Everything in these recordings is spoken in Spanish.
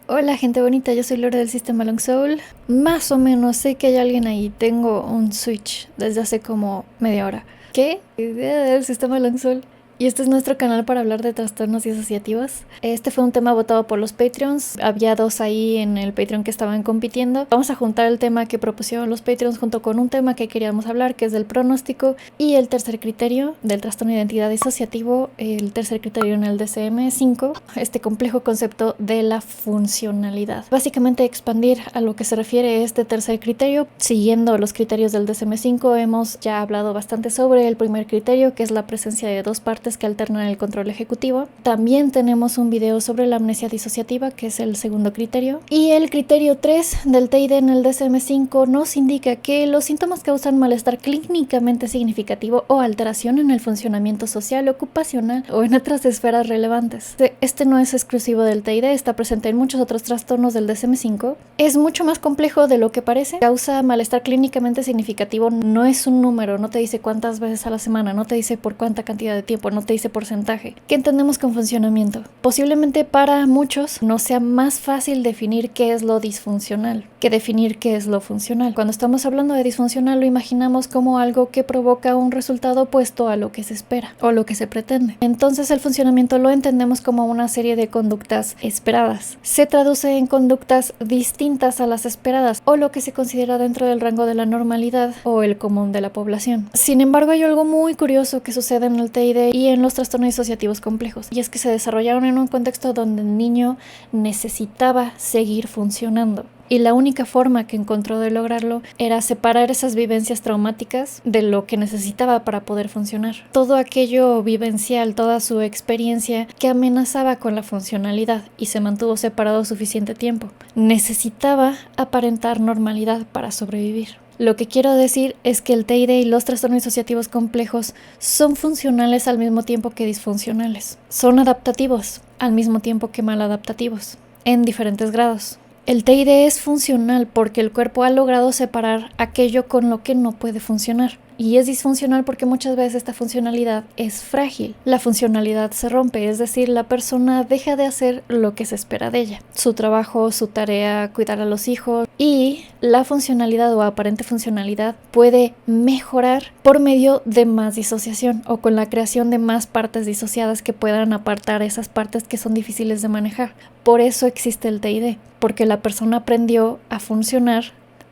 Hola gente bonita, yo soy Lore del Sistema Long Soul. Más o menos sé que hay alguien ahí. Tengo un Switch desde hace como media hora. ¿Qué? Idea del Sistema Long Soul. Y este es nuestro canal para hablar de trastornos disociativos. Este fue un tema votado por los Patreons. Había dos ahí en el Patreon que estaban compitiendo. Vamos a juntar el tema que propusieron los Patreons junto con un tema que queríamos hablar, que es del pronóstico, y el tercer criterio del trastorno de identidad disociativo, el tercer criterio en el DSM-5, este complejo concepto de la funcionalidad. Básicamente expandir a lo que se refiere este tercer criterio. Siguiendo los criterios del DSM-5, hemos ya hablado bastante sobre el primer criterio, que es la presencia de dos partes que alternan el control ejecutivo. También tenemos un video sobre la amnesia disociativa, que es el segundo criterio. Y el criterio 3 del TID en el DSM-5 nos indica que los síntomas causan malestar clínicamente significativo o alteración en el funcionamiento social, ocupacional o en otras esferas relevantes. Este no es exclusivo del TID, está presente en muchos otros trastornos del DSM-5. Es mucho más complejo de lo que parece. Causa malestar clínicamente significativo no es un número, no te dice cuántas veces a la semana, no te dice por cuánta cantidad de tiempo, no te dice porcentaje. ¿Qué entendemos con funcionamiento? Posiblemente para muchos no sea más fácil definir qué es lo disfuncional que definir qué es lo funcional. Cuando estamos hablando de disfuncional lo imaginamos como algo que provoca un resultado opuesto a lo que se espera o lo que se pretende. Entonces el funcionamiento lo entendemos como una serie de conductas esperadas. Se traduce en conductas distintas a las esperadas o lo que se considera dentro del rango de la normalidad o el común de la población. Sin embargo, hay algo muy curioso que sucede en el TID y en los trastornos disociativos complejos, y es que se desarrollaron en un contexto donde el niño necesitaba seguir funcionando. Y la única forma que encontró de lograrlo era separar esas vivencias traumáticas de lo que necesitaba para poder funcionar. Todo aquello vivencial, toda su experiencia que amenazaba con la funcionalidad y se mantuvo separado suficiente tiempo. Necesitaba aparentar normalidad para sobrevivir. Lo que quiero decir es que el TID y los trastornos disociativos complejos son funcionales al mismo tiempo que disfuncionales. Son adaptativos al mismo tiempo que maladaptativos, en diferentes grados. El TID es funcional porque el cuerpo ha logrado separar aquello con lo que no puede funcionar. Y es disfuncional porque muchas veces esta funcionalidad es frágil. La funcionalidad se rompe, es decir, la persona deja de hacer lo que se espera de ella. Su trabajo, su tarea, cuidar a los hijos. Y la funcionalidad o aparente funcionalidad puede mejorar por medio de más disociación o con la creación de más partes disociadas que puedan apartar esas partes que son difíciles de manejar. Por eso existe el TID, porque la persona aprendió a funcionar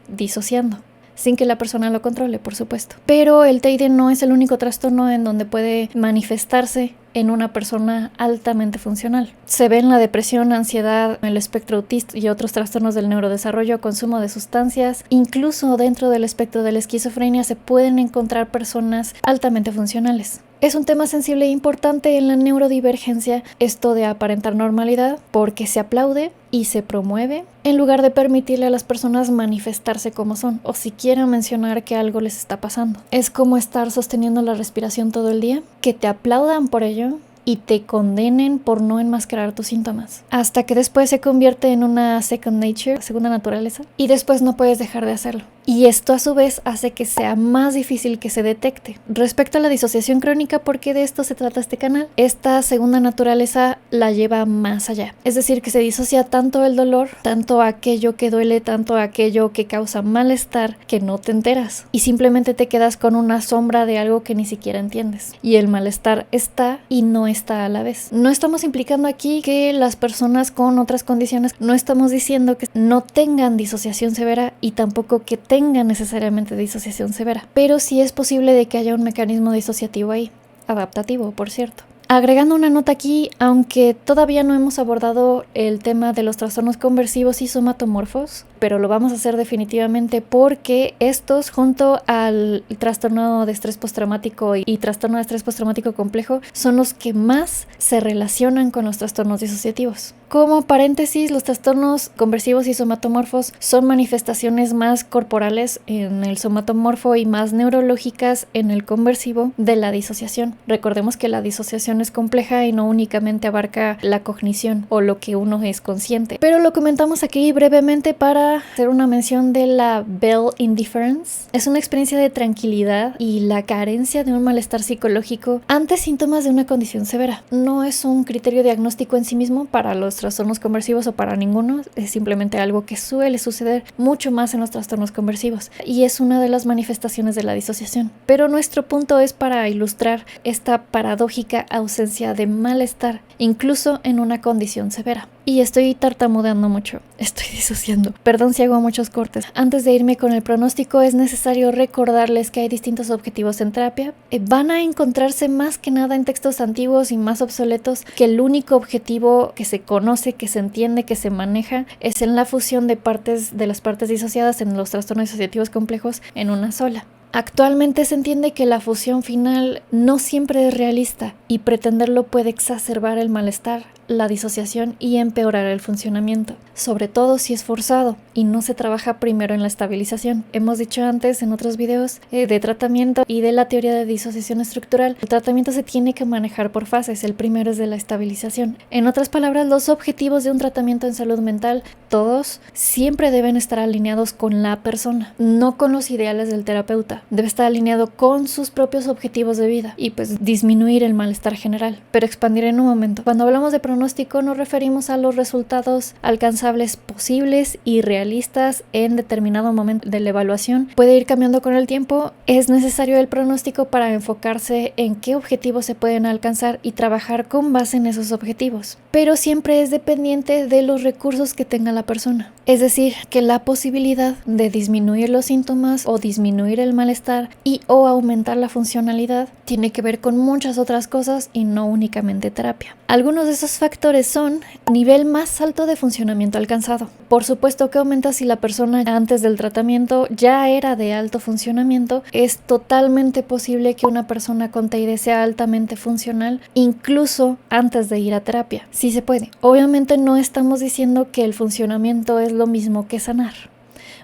disociando. Sin que la persona lo controle, por supuesto. Pero el TID no es el único trastorno en donde puede manifestarse en una persona altamente funcional. Se ve en la depresión, ansiedad, el espectro autista y otros trastornos del neurodesarrollo, consumo de sustancias. Incluso dentro del espectro de la esquizofrenia se pueden encontrar personas altamente funcionales. Es un tema sensible e importante en la neurodivergencia, esto de aparentar normalidad, porque se aplaude y se promueve en lugar de permitirle a las personas manifestarse como son o siquiera mencionar que algo les está pasando. Es como estar sosteniendo la respiración todo el día, que te aplaudan por ello y te condenen por no enmascarar tus síntomas, hasta que después se convierte en una second nature, segunda naturaleza, y después no puedes dejar de hacerlo. Y esto a su vez hace que sea más difícil que se detecte. Respecto a la disociación crónica, porque de esto se trata este canal, esta segunda naturaleza la lleva más allá. Es decir, que se disocia tanto el dolor, tanto aquello que duele, tanto aquello que causa malestar, que no te enteras. Y simplemente te quedas con una sombra de algo que ni siquiera entiendes. Y el malestar está y no está a la vez. No estamos implicando aquí que las personas con otras condiciones, no estamos diciendo que no tengan disociación severa y tampoco que tengan necesariamente disociación severa, pero sí es posible de que haya un mecanismo disociativo ahí, adaptativo, por cierto. Agregando una nota aquí, aunque todavía no hemos abordado el tema de los trastornos conversivos y somatomorfos, pero lo vamos a hacer definitivamente porque estos, junto al trastorno de estrés postraumático y trastorno de estrés postraumático complejo, son los que más se relacionan con los trastornos disociativos. Como paréntesis, los trastornos conversivos y somatomorfos son manifestaciones más corporales en el somatomorfo y más neurológicas en el conversivo de la disociación. Recordemos que la disociación es compleja y no únicamente abarca la cognición o lo que uno es consciente. Pero lo comentamos aquí brevemente para hacer una mención de la Bell Indifference. Es una experiencia de tranquilidad y la carencia de un malestar psicológico ante síntomas de una condición severa. No es un criterio diagnóstico en sí mismo para los trastornos conversivos o para ninguno, es simplemente algo que suele suceder mucho más en los trastornos conversivos y es una de las manifestaciones de la disociación. Pero nuestro punto es para ilustrar esta paradójica ausencia de malestar, incluso en una condición severa. Y estoy tartamudeando mucho, estoy disociando. Perdón si hago muchos cortes. Antes de irme con el pronóstico, es necesario recordarles que hay distintos objetivos en terapia. Van a encontrarse más que nada en textos antiguos y más obsoletos que el único objetivo que se conoce, que se entiende, que se maneja, es en la fusión de las partes disociadas en los trastornos disociativos complejos en una sola. Actualmente se entiende que la fusión final no siempre es realista y pretenderlo puede exacerbar el malestar, la disociación y empeorar el funcionamiento, sobre todo si es forzado y no se trabaja primero en la estabilización. Hemos dicho antes en otros videos de tratamiento y de la teoría de disociación estructural, el tratamiento se tiene que manejar por fases. El primero es de la estabilización. En otras palabras, los objetivos de un tratamiento en salud mental, todos siempre deben estar alineados con la persona, no con los ideales del terapeuta. Debe estar alineado con sus propios objetivos de vida y pues disminuir el malestar general. Pero expandiré en un momento. Cuando hablamos de pronóstico nos referimos a los resultados alcanzables posibles y realistas en determinado momento de la evaluación. Puede ir cambiando con el tiempo. Es necesario el pronóstico para enfocarse en qué objetivos se pueden alcanzar y trabajar con base en esos objetivos. Pero siempre es dependiente de los recursos que tenga la persona. Es decir, que la posibilidad de disminuir los síntomas o disminuir el malestar y o aumentar la funcionalidad tiene que ver con muchas otras cosas y no únicamente terapia. Algunos de esos factores son nivel más alto de funcionamiento alcanzado. Por supuesto que aumenta si la persona antes del tratamiento ya era de alto funcionamiento. Es totalmente posible que una persona con TID sea altamente funcional incluso antes de ir a terapia. Sí se puede. Obviamente no estamos diciendo que el funcionamiento es lo mismo que sanar.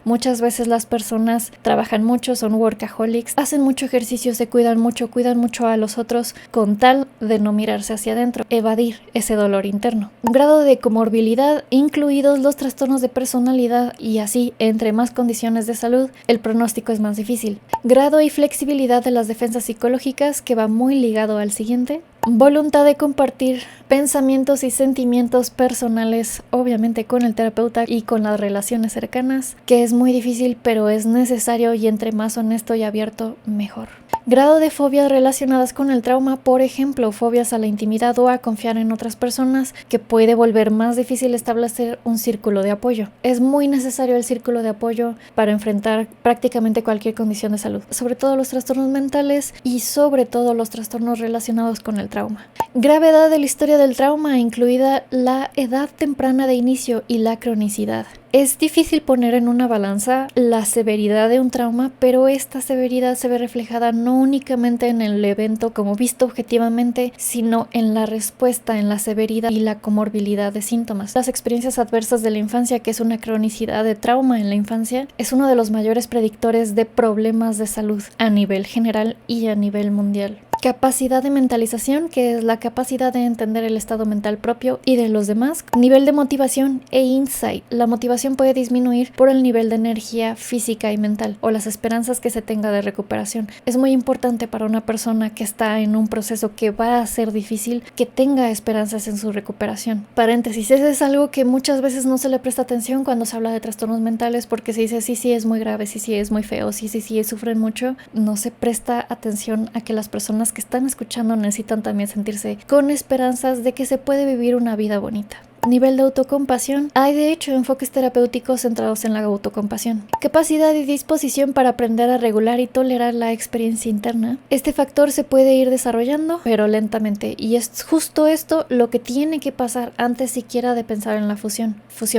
Muchas veces las personas trabajan mucho, son workaholics, hacen mucho ejercicio, se cuidan mucho a los otros con tal de no mirarse hacia adentro, evadir ese dolor interno. Un grado de comorbilidad, incluidos los trastornos de personalidad y así, entre más condiciones de salud, el pronóstico es más difícil. Grado y flexibilidad de las defensas psicológicas, que va muy ligado al siguiente. Voluntad de compartir pensamientos y sentimientos personales, obviamente con el terapeuta y con las relaciones cercanas, que es muy difícil pero es necesario y entre más honesto y abierto, mejor. Grado de fobias relacionadas con el trauma, por ejemplo, fobias a la intimidad o a confiar en otras personas, que puede volver más difícil establecer un círculo de apoyo. Es muy necesario el círculo de apoyo para enfrentar prácticamente cualquier condición de salud, sobre todo los trastornos mentales y sobre todo los trastornos relacionados con el trauma. Gravedad de la historia del trauma, incluida la edad temprana de inicio y la cronicidad. Es difícil poner en una balanza la severidad de un trauma, pero esta severidad se ve reflejada no únicamente en el evento como visto objetivamente, sino en la respuesta, en la severidad y la comorbilidad de síntomas. Las experiencias adversas de la infancia, que es una cronicidad de trauma en la infancia, es uno de los mayores predictores de problemas de salud a nivel general y a nivel mundial. Capacidad de mentalización, que es la capacidad de entender el estado mental propio y de los demás. Nivel de motivación e insight. La motivación puede disminuir por el nivel de energía física y mental o las esperanzas que se tenga de recuperación. Es muy importante para una persona que está en un proceso que va a ser difícil que tenga esperanzas en su recuperación. Paréntesis, eso es algo que muchas veces no se le presta atención cuando se habla de trastornos mentales, porque se dice sí es muy grave, sí es muy feo, sí sufren mucho. No se presta atención a que las personas que están escuchando necesitan también sentirse con esperanzas de que se puede vivir una vida bonita. Nivel de autocompasión. Hay de hecho enfoques terapéuticos centrados en la autocompasión. Capacidad y disposición para aprender a regular y tolerar la experiencia interna. Este factor se puede ir desarrollando, pero lentamente, y es justo esto lo que tiene que pasar antes siquiera de pensar en la fusión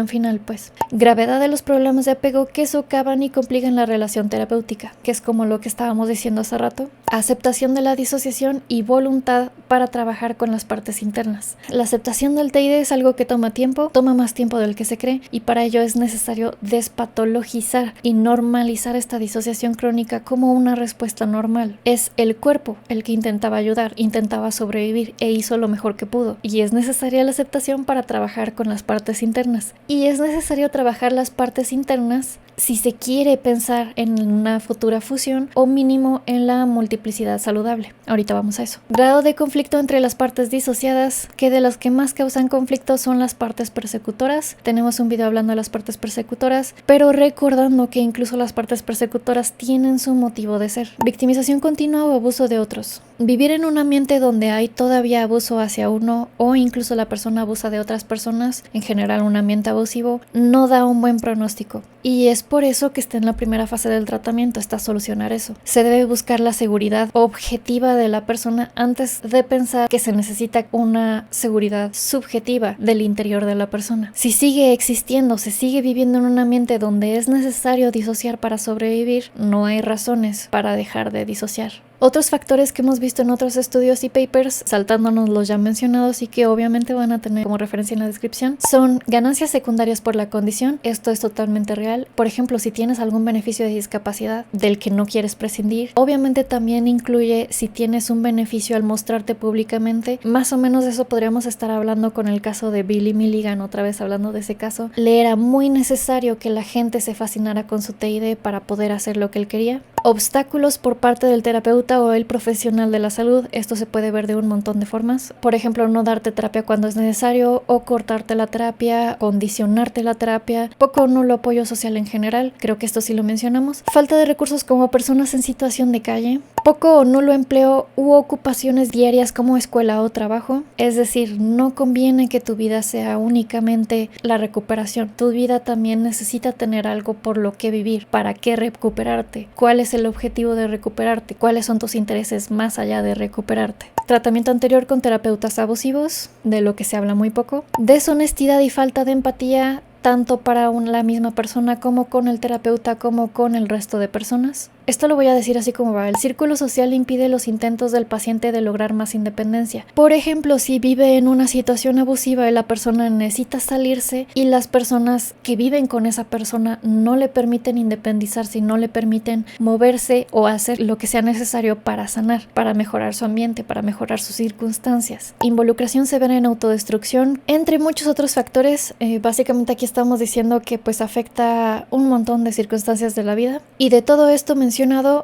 final pues. Gravedad de los problemas de apego que socavan y complican la relación terapéutica, que es como lo que estábamos diciendo hace rato. Aceptación de la disociación y voluntad para trabajar con las partes internas. La aceptación del TID es algo que toma toma tiempo, toma más tiempo del que se cree, y para ello es necesario despatologizar y normalizar esta disociación crónica como una respuesta normal. Es el cuerpo el que intentaba ayudar, intentaba sobrevivir e hizo lo mejor que pudo, y es necesaria la aceptación para trabajar con las partes internas. Y es necesario trabajar las partes internas si se quiere pensar en una futura fusión o mínimo en la multiplicidad saludable. Ahorita vamos a eso. Grado de conflicto entre las partes disociadas, que de las que más causan conflicto son las partes persecutoras. Tenemos un video hablando de las partes persecutoras, pero recordando que incluso las partes persecutoras tienen su motivo de ser. Victimización continua o abuso de otros. Vivir en un ambiente donde hay todavía abuso hacia uno o incluso la persona abusa de otras personas, en general un ambiente abusivo, no da un buen pronóstico. Y es por eso que está en la primera fase del tratamiento, está solucionar eso. Se debe buscar la seguridad objetiva de la persona antes de pensar que se necesita una seguridad subjetiva del interior de la persona. Si sigue existiendo, se sigue viviendo en un ambiente donde es necesario disociar para sobrevivir, no hay razones para dejar de disociar. Otros factores que hemos visto en otros estudios y papers, saltándonos los ya mencionados y que obviamente van a tener como referencia en la descripción, son ganancias secundarias por la condición. Esto es totalmente real. Por ejemplo, si tienes algún beneficio de discapacidad del que no quieres prescindir, obviamente también incluye si tienes un beneficio al mostrarte públicamente. Más o menos de eso podríamos estar hablando con el caso de Billy Milligan, otra vez hablando de ese caso. Le era muy necesario que la gente se fascinara con su TID para poder hacer lo que él quería. Obstáculos por parte del terapeuta o el profesional de la salud. Esto se puede ver de un montón de formas. Por ejemplo, no darte terapia cuando es necesario o cortarte la terapia, condicionarte la terapia, poco o nulo apoyo social en general. Creo que esto sí lo mencionamos. Falta de recursos como personas en situación de calle. Poco o nulo empleo u ocupaciones diarias como escuela o trabajo. Es decir, no conviene que tu vida sea únicamente la recuperación. Tu vida también necesita tener algo por lo que vivir. ¿Para qué recuperarte? ¿Cuál es el objetivo de recuperarte? ¿Cuáles son tus intereses más allá de recuperarte? Tratamiento anterior con terapeutas abusivos, de lo que se habla muy poco. Deshonestidad y falta de empatía, tanto para la misma persona como con el terapeuta como con el resto de personas. Esto lo voy a decir así como va. El círculo social impide los intentos del paciente de lograr más independencia. Por ejemplo, si vive en una situación abusiva y la persona necesita salirse y las personas que viven con esa persona no le permiten independizarse y no le permiten moverse o hacer lo que sea necesario para sanar, para mejorar su ambiente, para mejorar sus circunstancias. Involucración severa en autodestrucción, entre muchos otros factores. Básicamente aquí estamos diciendo que pues afecta un montón de circunstancias de la vida. Y de todo esto mencionado,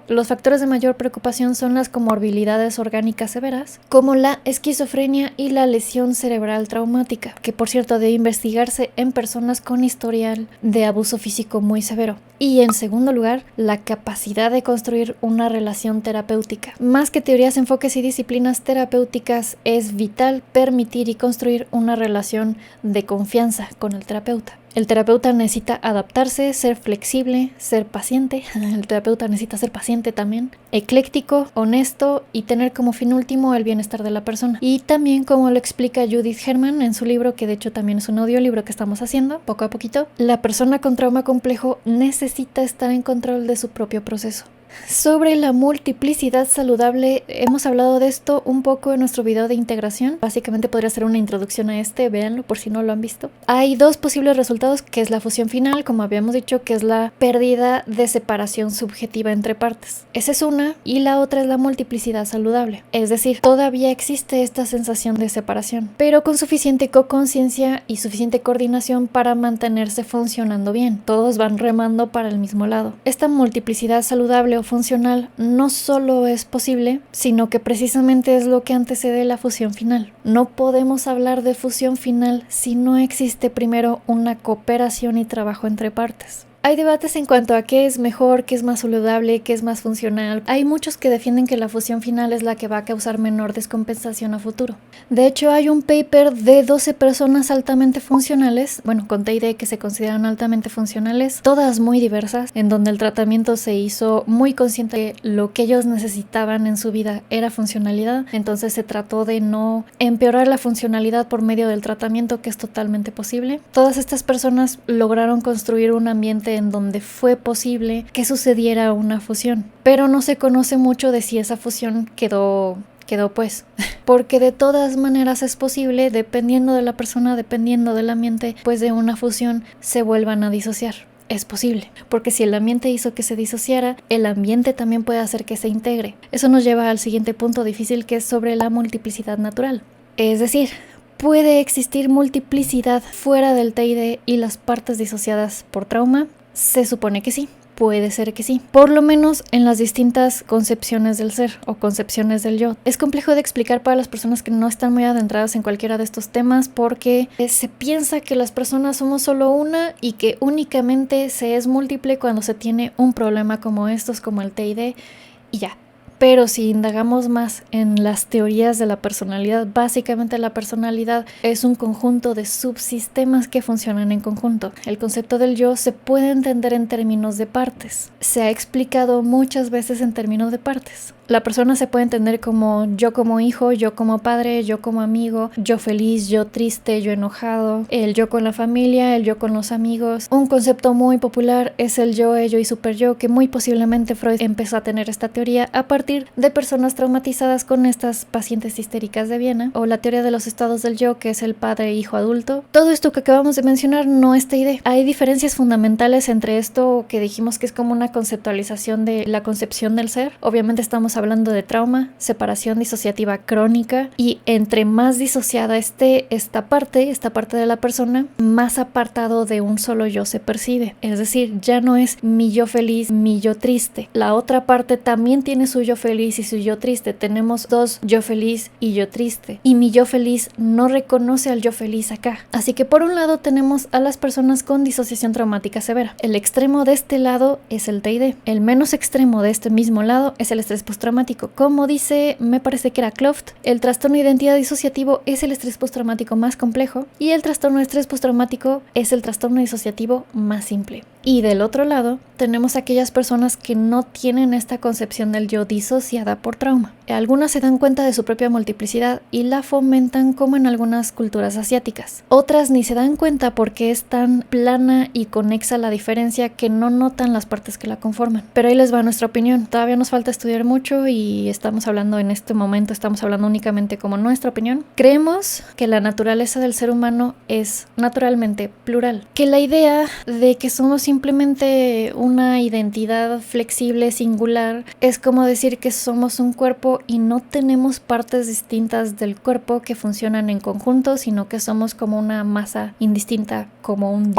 los factores de mayor preocupación son las comorbilidades orgánicas severas, como la esquizofrenia y la lesión cerebral traumática, que por cierto debe investigarse en personas con historial de abuso físico muy severo. Y en segundo lugar, la capacidad de construir una relación terapéutica. Más que teorías, enfoques y disciplinas terapéuticas, es vital permitir y construir una relación de confianza con el terapeuta. El terapeuta necesita adaptarse, ser flexible, ser paciente. El terapeuta necesita ser paciente también, ecléctico, honesto y tener como fin último el bienestar de la persona. Y también, como lo explica Judith Herman en su libro, que de hecho también es un audiolibro que estamos haciendo poco a poquito, la persona con trauma complejo necesita estar en control de su propio proceso. Sobre la multiplicidad saludable, hemos hablado de esto un poco en nuestro video de integración. Básicamente podría ser una introducción a véanlo por si no lo han visto. Hay dos posibles resultados, que es la fusión final, como habíamos dicho, que es la pérdida de separación subjetiva entre partes. Esa es una, y la otra es la multiplicidad saludable. Es decir, todavía existe esta sensación de separación, pero con suficiente conciencia y suficiente coordinación para mantenerse funcionando bien. Todos van remando para el mismo lado. Esta multiplicidad saludable o funcional no solo es posible, sino que precisamente es lo que antecede la fusión final. No podemos hablar de fusión final si no existe primero una cooperación y trabajo entre partes. Hay debates en cuanto a qué es mejor, qué es más saludable, qué es más funcional. Hay muchos que defienden que la fusión final es la que va a causar menor descompensación a futuro. De hecho, hay un paper de 12 personas altamente funcionales, con TID que se consideran altamente funcionales, todas muy diversas, en donde el tratamiento se hizo muy consciente de que lo que ellos necesitaban en su vida era funcionalidad. Entonces se trató de no empeorar la funcionalidad por medio del tratamiento, que es totalmente posible. Todas estas personas lograron construir un ambiente en donde fue posible que sucediera una fusión, pero no se conoce mucho de si esa fusión quedó quedó pues. Porque de todas maneras es posible, dependiendo de la persona, dependiendo del ambiente, pues de una fusión se vuelvan a disociar. Es posible, porque si el ambiente hizo que se disociara, el ambiente también puede hacer que se integre. Eso nos lleva al siguiente punto difícil, que es sobre la multiplicidad natural. Es decir, ¿puede existir multiplicidad fuera del TID y las partes disociadas por trauma? Se supone que sí. Puede ser que sí, por lo menos en las distintas concepciones del ser o concepciones del yo. Es complejo de explicar para las personas que no están muy adentradas en cualquiera de estos temas, porque se piensa que las personas somos solo una y que únicamente se es múltiple cuando se tiene un problema como estos, como el TID, y ya. Pero si indagamos más en las teorías de la personalidad, básicamente la personalidad es un conjunto de subsistemas que funcionan en conjunto. El concepto del yo se puede entender en términos de partes. Se ha explicado muchas veces en términos de partes. La persona se puede entender como yo como hijo, yo como padre, yo como amigo, yo feliz, yo triste, yo enojado, el yo con la familia, el yo con los amigos. Un concepto muy popular es el yo, ello y superyo, que muy posiblemente Freud empezó a tener esta teoría a partir de personas traumatizadas con estas pacientes histéricas de Viena, o la teoría de los estados del yo, que es el padre-hijo adulto. Todo esto que acabamos de mencionar no es TID. Hay diferencias fundamentales entre esto que dijimos que es como una conceptualización de la concepción del ser. Obviamente estamos hablando de trauma, separación disociativa crónica, y entre más disociada esté esta parte de la persona, más apartado de un solo yo se percibe. Es decir, ya no es mi yo feliz, mi yo triste. La otra parte también tiene su yo feliz y su yo triste. Tenemos dos yo feliz y yo triste. Y mi yo feliz no reconoce al yo feliz acá. Así que por un lado tenemos a las personas con disociación traumática severa. El extremo de este lado es el TID. El menos extremo de este mismo lado es el estrés postraumático. Como dice, me parece que era Kloft, el trastorno de identidad disociativo es el estrés postraumático más complejo y el trastorno de estrés postraumático es el trastorno disociativo más simple. Y del otro lado tenemos aquellas personas que no tienen esta concepción del yo disociada por trauma. Algunas se dan cuenta de su propia multiplicidad y la fomentan, como en algunas culturas asiáticas. Otras ni se dan cuenta porque es tan plana y conexa la diferencia que no notan las partes que la conforman. Pero ahí les va nuestra opinión. Todavía nos falta estudiar mucho y estamos hablando únicamente como nuestra opinión. Creemos que la naturaleza del ser humano es naturalmente plural. Que la idea de que somos simplemente una identidad flexible, singular, es como decir que somos un cuerpo y no tenemos partes distintas del cuerpo que funcionan en conjunto, sino que somos como una masa indistinta, como un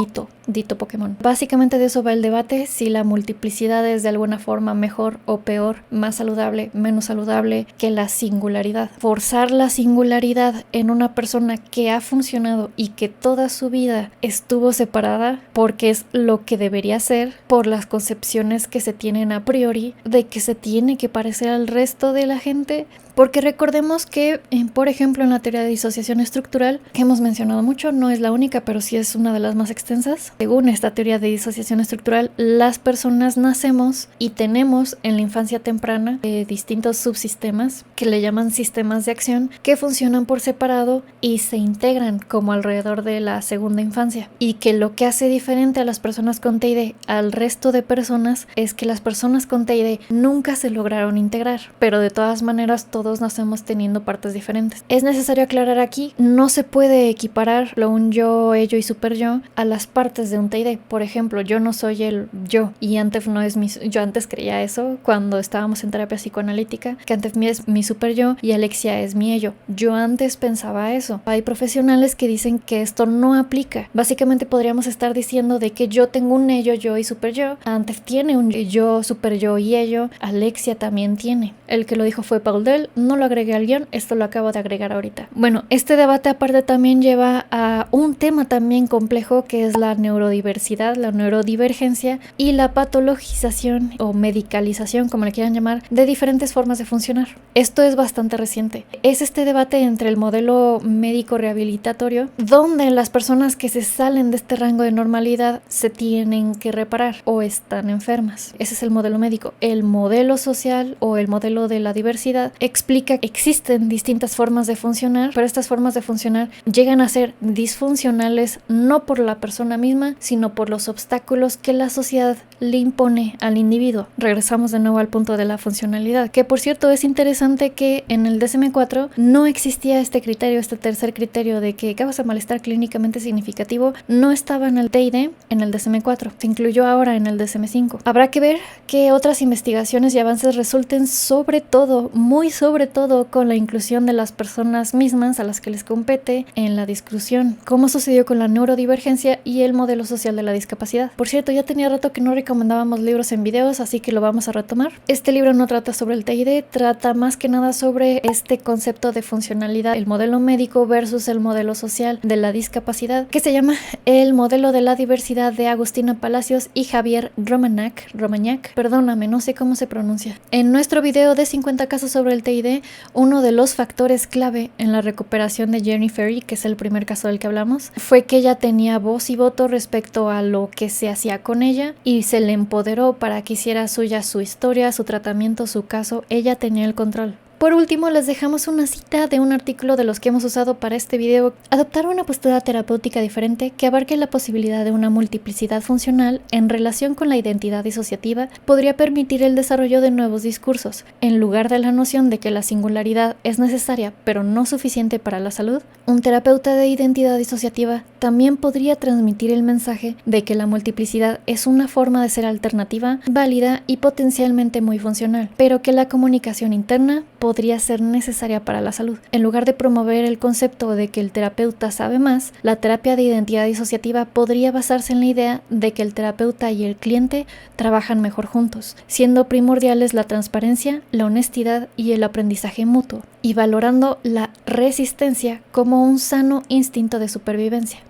dito Pokémon. Básicamente de eso va el debate, si la multiplicidad es de alguna forma mejor o peor, más saludable, menos saludable que la singularidad. Forzar la singularidad en una persona que ha funcionado y que toda su vida estuvo separada, porque es lo que debería ser por las concepciones que se tienen a priori de que se tiene que parecer al resto de la gente. Porque recordemos que, por ejemplo, en la teoría de disociación estructural, que hemos mencionado mucho, no es la única, pero sí es una de las más extensas. Según esta teoría de disociación estructural, las personas nacemos y tenemos en la infancia temprana distintos subsistemas que le llaman sistemas de acción que funcionan por separado y se integran como alrededor de la segunda infancia. Y que lo que hace diferente a las personas con TID al resto de personas es que las personas con TID nunca se lograron integrar, pero de todas maneras todos nacemos teniendo partes diferentes. Es necesario aclarar aquí, no se puede equiparar un yo, ello y superyo a las partes de un TID. Por ejemplo, yo no soy el yo y Antef no es mi... Yo antes creía eso cuando estábamos en terapia psicoanalítica, que Antef es mi superyo y Alexia es mi ello. Yo antes pensaba eso. Hay profesionales que dicen que esto no aplica. Básicamente podríamos estar diciendo de que yo tengo un ello, yo y superyo. Antef tiene un yo, superyo y ello. Alexia también tiene. El que lo dijo fue Paul Dell. No lo agregué al guión, esto lo acabo de agregar ahorita. Bueno, este debate aparte también lleva a un tema también complejo, que es la neurodiversidad, la neurodivergencia y la patologización o medicalización, como le quieran llamar, de diferentes formas de funcionar. Esto es bastante reciente. Es este debate entre el modelo médico rehabilitatorio, donde las personas que se salen de este rango de normalidad se tienen que reparar o están enfermas. Ese es el modelo médico. El modelo social o el modelo de la diversidad expone explica que existen distintas formas de funcionar, pero estas formas de funcionar llegan a ser disfuncionales no por la persona misma, sino por los obstáculos que la sociedad le impone al individuo. Regresamos de nuevo al punto de la funcionalidad, que por cierto es interesante que en el DSM-4 no existía este criterio, este tercer criterio de que causa malestar clínicamente significativo, no estaba en el TID, en el DSM-4, se incluyó ahora en el DSM-5. Habrá que ver qué otras investigaciones y avances resulten, sobre todo, muy sobre todo, con la inclusión de las personas mismas a las que les compete en la discusión, como sucedió con la neurodivergencia y el modelo social de la discapacidad. Por cierto, ya tenía rato que no recomendábamos libros en videos, así que lo vamos a retomar. Este libro no trata sobre el TID, trata más que nada sobre este concepto de funcionalidad, el modelo médico versus el modelo social de la discapacidad, que se llama El modelo de la diversidad, de Agustina Palacios y Javier Romagnac, perdóname, no sé cómo se pronuncia. En nuestro video de 50 casos sobre el TID, uno de los factores clave en la recuperación de Jenny Ferry, que es el primer caso del que hablamos, fue que ella tenía voz y voto respecto a lo que se hacía con ella y se le empoderó para que hiciera suya su historia, su tratamiento, su caso. Ella tenía el control. Por último, les dejamos una cita de un artículo de los que hemos usado para este video. Adoptar una postura terapéutica diferente que abarque la posibilidad de una multiplicidad funcional en relación con la identidad disociativa podría permitir el desarrollo de nuevos discursos. En lugar de la noción de que la singularidad es necesaria pero no suficiente para la salud, un terapeuta de identidad disociativa también podría transmitir el mensaje de que la multiplicidad es una forma de ser alternativa, válida y potencialmente muy funcional, pero que la comunicación interna podría ser necesaria para la salud. En lugar de promover el concepto de que el terapeuta sabe más, la terapia de identidad disociativa podría basarse en la idea de que el terapeuta y el cliente trabajan mejor juntos, siendo primordiales la transparencia, la honestidad y el aprendizaje mutuo, y valorando la resistencia como un sano instinto de supervivencia.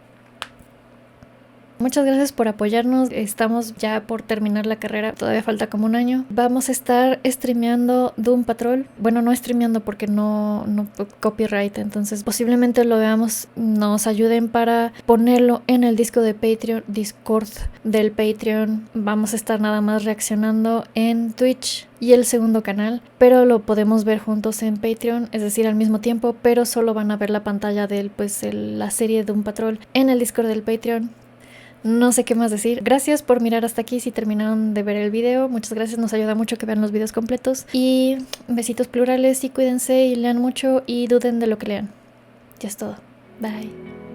Muchas gracias por apoyarnos, estamos ya por terminar la carrera, todavía falta como un año. Vamos a estar streameando Doom Patrol, bueno, no streameando porque no copyright, entonces posiblemente lo veamos, nos ayuden para ponerlo en el disco de Patreon, Discord del Patreon. Vamos a estar nada más reaccionando en Twitch y el segundo canal, pero lo podemos ver juntos en Patreon, es decir, al mismo tiempo, pero solo van a ver la pantalla de la serie Doom Patrol en el Discord del Patreon. No sé qué más decir. Gracias por mirar hasta aquí si terminaron de ver el video. Muchas gracias, nos ayuda mucho que vean los videos completos. Y besitos plurales y cuídense y lean mucho y duden de lo que lean. Ya es todo. Bye.